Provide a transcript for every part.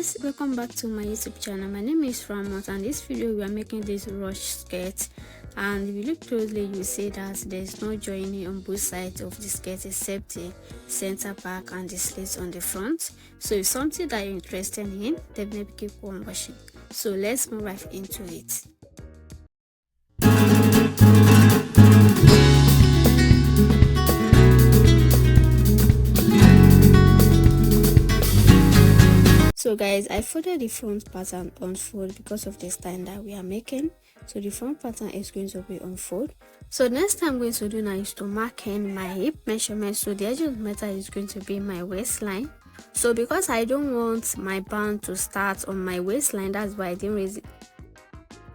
guys, welcome back to my YouTube channel. My name is Ramot, and this video we are making this ruched skirt, and if you look closely you see that there is no joining on both sides of the skirt except the center back and the slits on the front. So if something that you're interested in, definitely keep on watching. So let's move right into it. So guys, I folded the front pattern on fold because of the style that we are making. So the front pattern is going to be on fold. So next thing I'm going to do now is to mark in my hip measurement. So the edge of the metal is going to be my waistline. So because I don't want my band to start on my waistline, that's why I didn't raise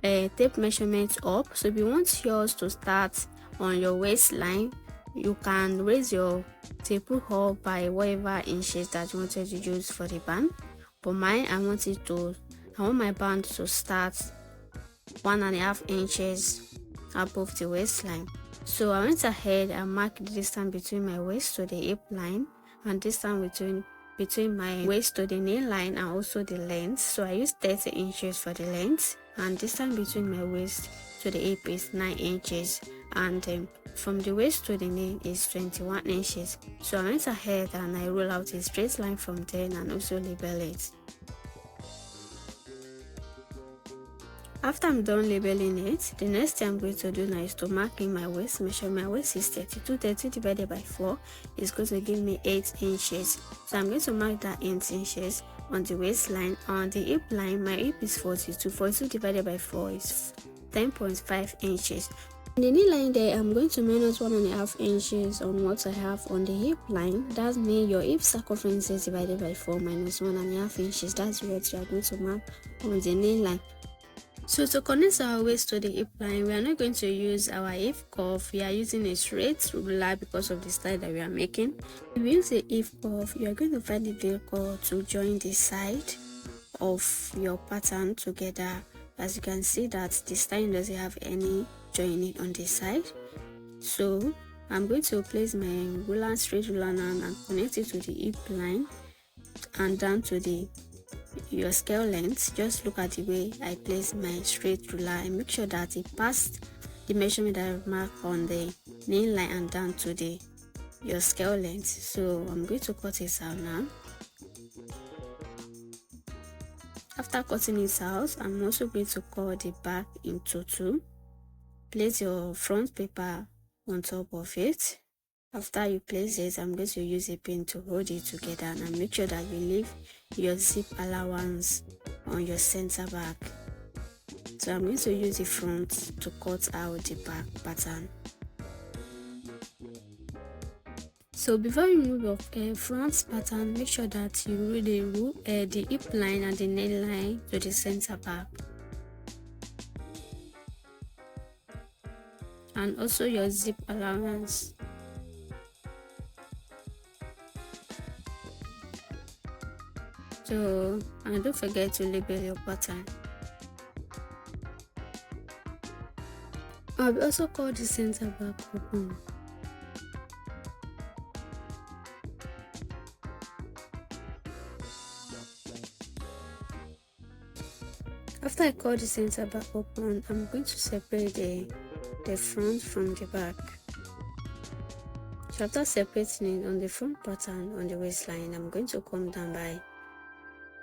tape measurement up. So if you want yours to start on your waistline, you can raise your tape up by whatever inches that you wanted to use for the band. But mine, I want my band to start 1.5 inches above the waistline. So I went ahead and marked the distance between my waist to the hip line and distance between my waist to the knee line and also the length. So I used 30 inches for the length, and distance between my waist to the hip is 9 inches, and from the waist to the knee is 21 inches. So I went ahead and I roll out a straight line from there and also label it. After I'm done labeling it, the next thing I'm going to do now is to mark in my waist measurement. My waist is 32 divided by 4 is going to give me 8 inches. So I'm going to mark that 8 inches on the waistline. On the hip line, my hip is 42 divided by 4 is 10.5 inches. On the knee line there, I'm going to minus 1.5 inches on what I have on the hip line. That means your hip circumference is divided by 4 minus 1.5 inches. That's what you are going to mark on the knee line. So to connect our waist to the hip line, we are not going to use our hip cuff. We are using a straight ruler because of the style that we are making. If you use a hip cuff, you are going to find the vehicle to join the side of your pattern together. As you can see that this style doesn't have any joining on the side. So I'm going to place my straight ruler now and connect it to the hip line and down to your scale length. Just look at the way I place my straight ruler and make sure that it passed the measurement that I've marked on the knee line and down to your scale length. So I'm going to cut it out now. After cutting it out, I'm also going to cut the back into 2. Place your front paper on top of it. After you place it, I'm going to use a pin to hold it together and make sure that you leave your zip allowance on your center back. So I'm going to use the front to cut out the back pattern. So before you move your front pattern, make sure that you roll the hip line and the neckline to the center back, and also your zip allowance. So, and don't forget to label your pattern. I'll also cut the center back open. After I cut the center back open, I'm going to separate the front from the back. So after separating it on the front pattern on the waistline, I'm going to come down by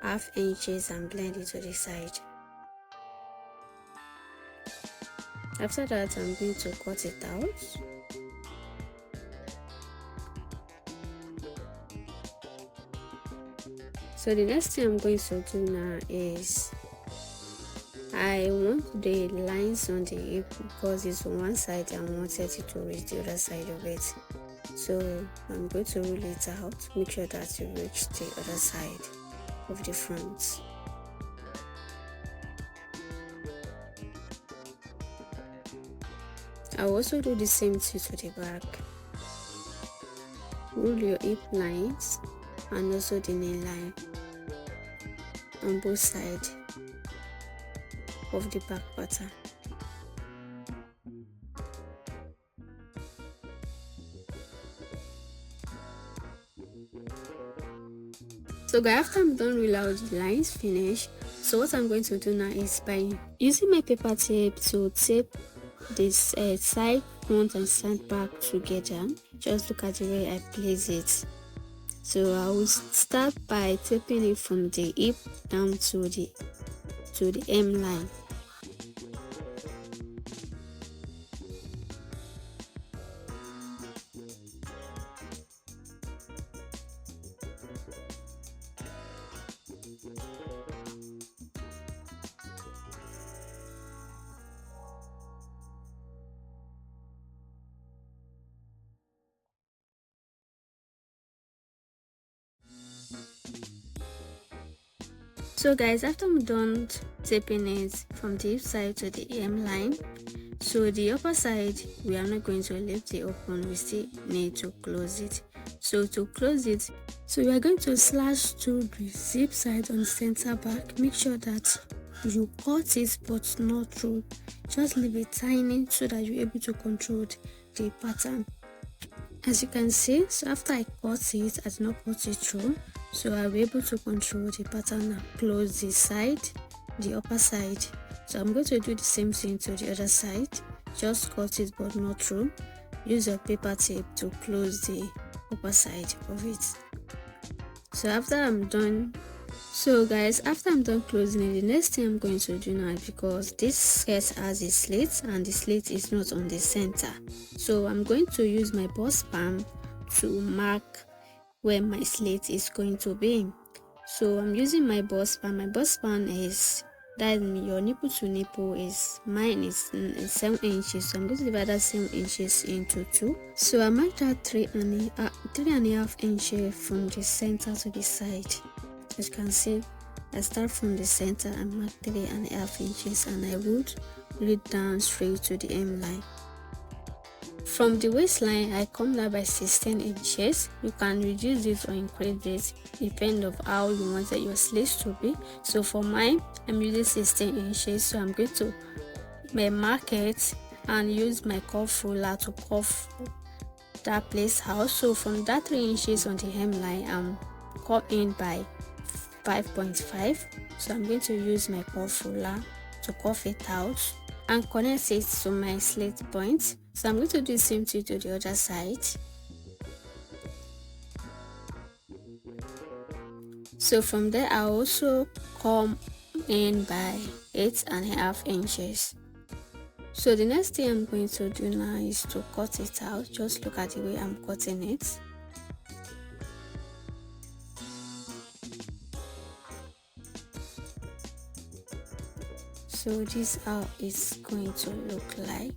0.5 inches and blend it to the side. After that, I'm going to cut it out. So the next thing I'm going to do now is I want the lines on the hip because it's on one side and I wanted it to reach the other side of it. So I'm going to roll it out. Make sure that you reach the other side of the front. I'll also do the same thing to the back. Roll your hip lines and also the knee line on both sides of the back pattern. So guys, after I'm done rule out the lines finish, so what I'm going to do now is by using my paper tape to tape this side, front and side back together. Just look at the way I place it. So I will start by taping it from the hip down to the hem line. So guys, after I'm done taping it from the hip side to the hem line, so the upper side we are not going to leave it open, we still need to close it. So to close it, so we are going to slash through the zip side on the center back. Make sure that you cut it but not through, just leave it tiny so that you're able to control the pattern. As you can see, so after I cut it, I did not cut it through, so I'll be able to control the pattern and close the side, the upper side. So I'm going to do the same thing to the other side, just cut it but not through. Use your paper tape to close the upper side of it. So after I'm done, so guys, after I'm done closing it, the next thing I'm going to do now, because this skirt has a slit and the slit is not on the center, so I'm going to use my bust span to mark where my slit is going to be. So I'm using my bust span. My bust span is, that your nipple to nipple is, mine is 7 inches, so I'm going to divide that 7 inches into 2. So I marked out 3.5 inches from the center to the side. As you can see, I start from the center and mark 3.5 inches, and I would lead down straight to the hem line. From the waistline, I come down by 16 inches. You can reduce it or increase it, depending on how you wanted your sleeves to be. So for mine, I'm using 16 inches, so I'm going to mark it and use my cuff ruler to cuff that place out. So from that 3 inches on the hem line, I'm cut in by 5.5, so I'm going to use my cuff ruler to cuff it out and connect it to my slit point. So I'm going to do the same thing to the other side. So from there, I also come in by 8.5 inches. So the next thing I'm going to do now is to cut it out. Just look at the way I'm cutting it. So this is how it's going to look like.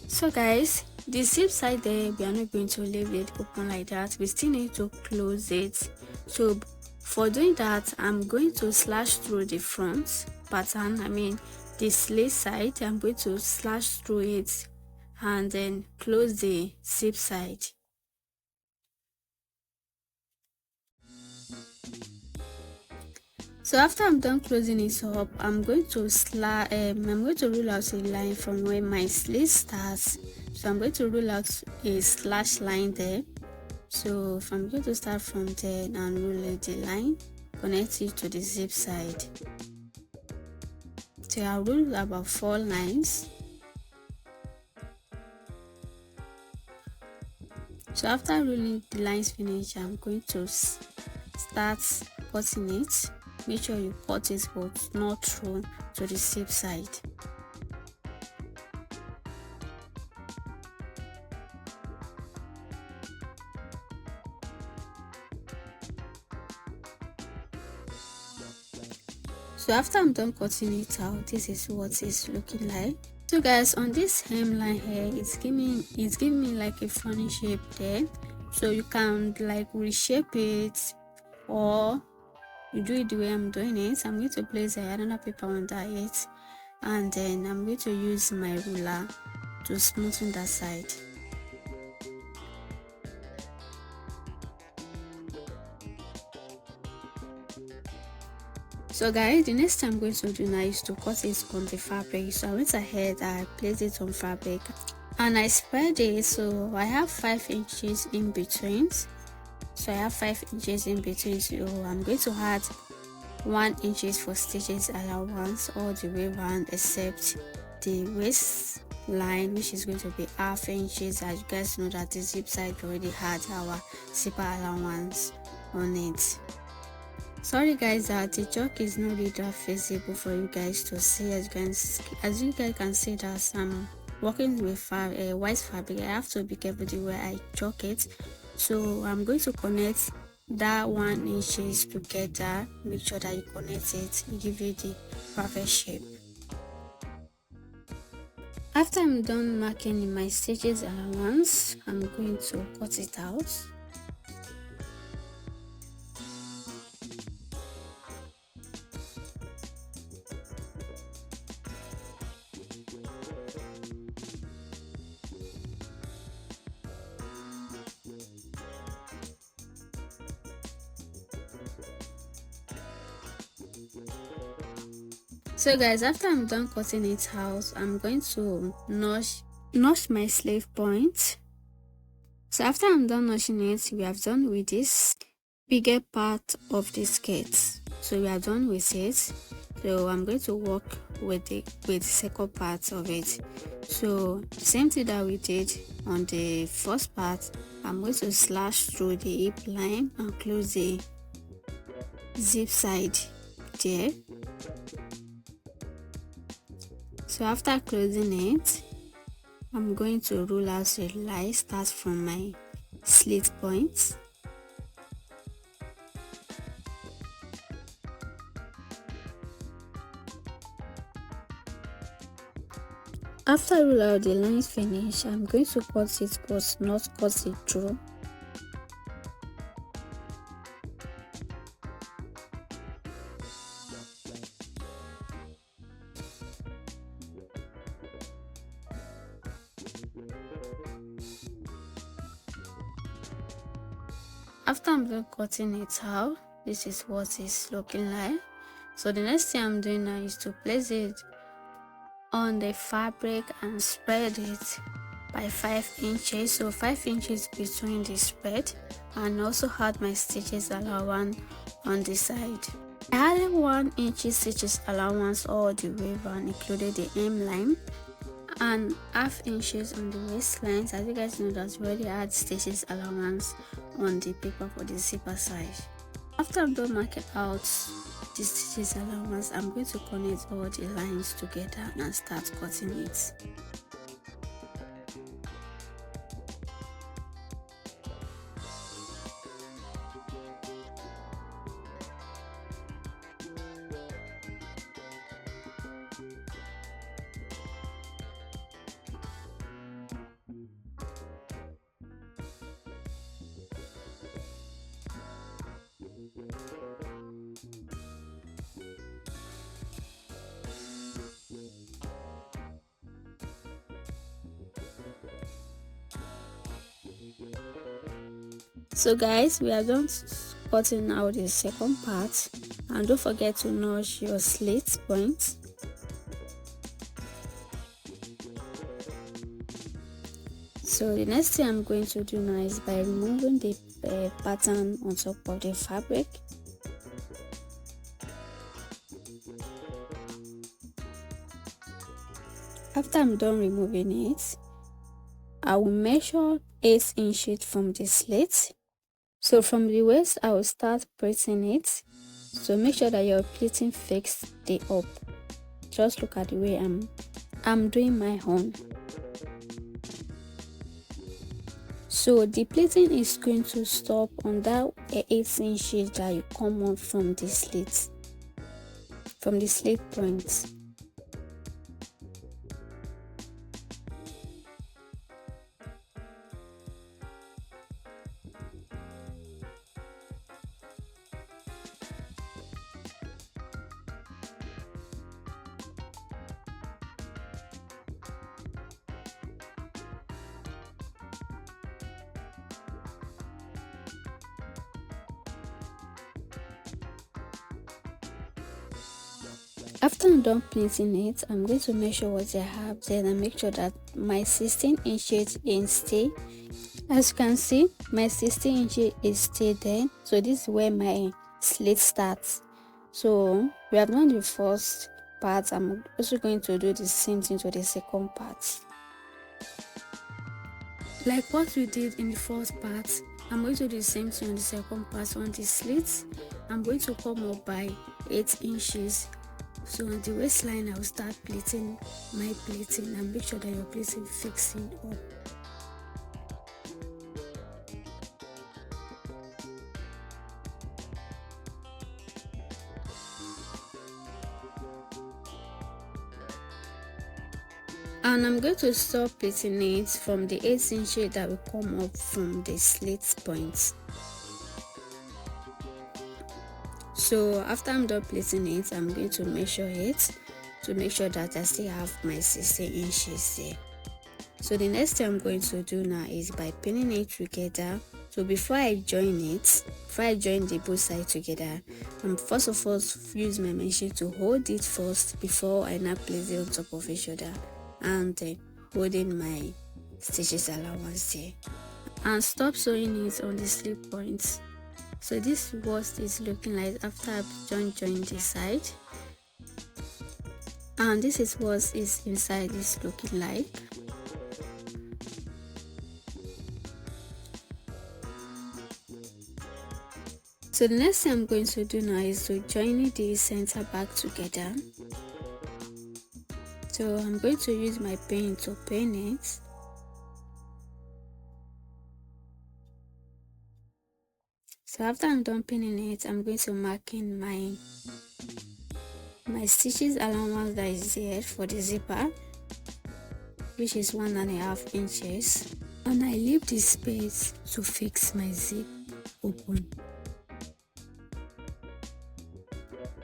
So guys, the zip side there, we are not going to leave it open like that. We still need to close it. So for doing that, I'm going to slash through the front pattern, I mean the slit side. I'm going to slash through it and then close the zip side. So after I'm done closing it up, I'm going to rule out a line from where my slit starts. So I'm going to rule out a slash line there. So if I'm going to start from there and rule the line, connect it to the zip side. So I'll rule about 4 lines. So after ruling the lines finish, I'm going to start cutting it. Make sure you cut it but not through to the zip side. So after I'm done cutting it out, this is what it's looking like. So guys, on this hemline here, it's giving me like a funny shape there. So you can like reshape it, or you do it the way I'm doing it. I'm going to place another paper under it, and then I'm going to use my ruler to smoothen that side. So guys, the next thing I'm going to do now is to cut it on the fabric. So I went ahead, I placed it on fabric and I spread it, so I have 5 inches in between. so I have 5 inches in between, so I'm going to add 1 inches for stitches allowance all the way around except the waist line, which is going to be half inches. As you guys know that the zip side already had our zipper allowance on it. Sorry guys that the chalk is not really that visible for you guys to see. As you guys can see that I'm working with white fabric. I have to be careful the way I chalk it, so I'm going to connect that 1 inches together. Make sure that you connect it, give you the perfect shape. After I'm done marking in my stitches allowance, I'm going to cut it out. So guys, after I'm done cutting it out, I'm going to notch my sleeve point. So after I'm done notching it, we have done with this bigger part of the skirt. So we are done with it. So I'm going to work with the second part of it. So same thing that we did on the first part, I'm going to slash through the hip line and close the zip side there. So after closing it, I'm going to roll out the line, start from my slit point. After I roll out the lines finish, I'm going to cut it but not cut it through. After I'm done cutting it out, this is what it's looking like. So the next thing I'm doing now is to place it on the fabric and spread it by 5 inches. So 5 inches between the spread, and also add my stitches allowance on the side. I added 1 inch stitches allowance all the way around, including the hem line, and half inches on the waistline. As you guys know that we already add stitches allowance on the paper for the zipper side. After I'm done marking out the stitches allowance, I'm going to connect all the lines together and start cutting it. So guys, we are done cutting out the second part, and don't forget to notch your slit point. So the next thing I'm going to do now is by removing the pattern on top of the fabric. After I'm done removing it, I will measure 8 inches from the slit. So from the waist, I will start pressing it. So make sure that your pleating fixed the up. Just look at the way I'm doing my own. So the pleating is going to stop on that 8 inches that you come on from the slit point. After I'm done pleating it, I'm going to measure what I have, then I make sure that my 16 inches in stay As you can see, my 16 inches is still there, so this is where my slit starts. So we have done the first part. I'm also going to do the same thing to the second part. Like what we did in the first part, I'm going to do the same thing on the second part. On the slits, I'm going to come up by 8 inches. So on the waistline, I will start pleating my pleating and make sure that your pleating fixing up. And I'm going to stop pleating it from the 8 inches that will come up from the slit point. So after I'm done pleating it, I'm going to measure it to make sure that I still have my 16 inches there. So the next thing I'm going to do now is by pinning it together. So before I join the both sides together, I'm first of all use my machine to hold it first before I now place it on top of each other, and holding my stitches allowance there, and stop sewing it on the slip points. So this is what it's looking like after I've joined this side, and this is what is inside is looking like. So the next thing I'm going to do now is to join the center back together. So I'm going to use my pen to pin it. So after I'm done pinning it, I'm going to mark in my stitches allowance that is there for the zipper, which is 1.5 inches, and I leave the space to fix my zip open.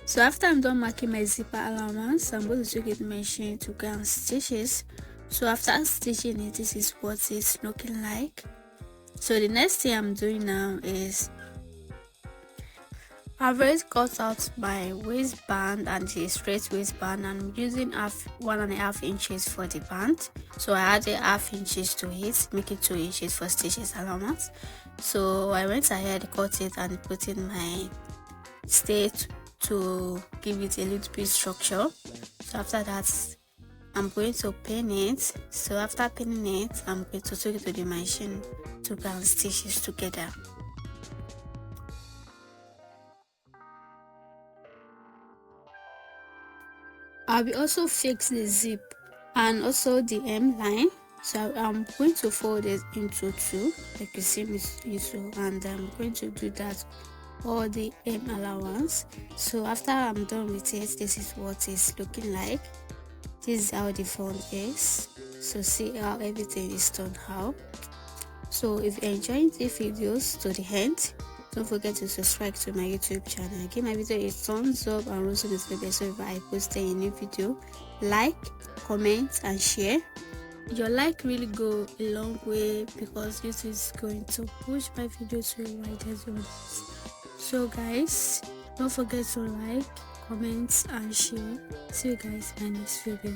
So after I'm done marking my zipper allowance, I'm going to take the machine to go and stitch it. So after stitching it, this is what it's looking like. So the next thing I'm doing now is I've already cut out my waistband and the straight waistband. I'm using 1.5 inches for the band. So I added 0.5 inches to it, make it 2 inches for stitches allowance. So I went ahead, cut it, and put in my state to give it a little bit structure. So after that, I'm going to pin it. So after pinning it, I'm going to take it to the machine to go and stitch it together. I will also fix the zip and also the hem line. So I'm going to fold it into 2, like you see me do, and I'm going to do that all the hem allowance. So after I'm done with it, this is what it's looking like. This is how the front is. So see how everything is done out. So if you enjoyed the videos to the end, don't forget to subscribe to my YouTube channel. Give my video a thumbs up and also notification so if I post a new video. Like, comment, and share. Your like really go a long way because this is going to push my video to a wider audience. So guys, don't forget to like, comment, and share. See you guys in my next video.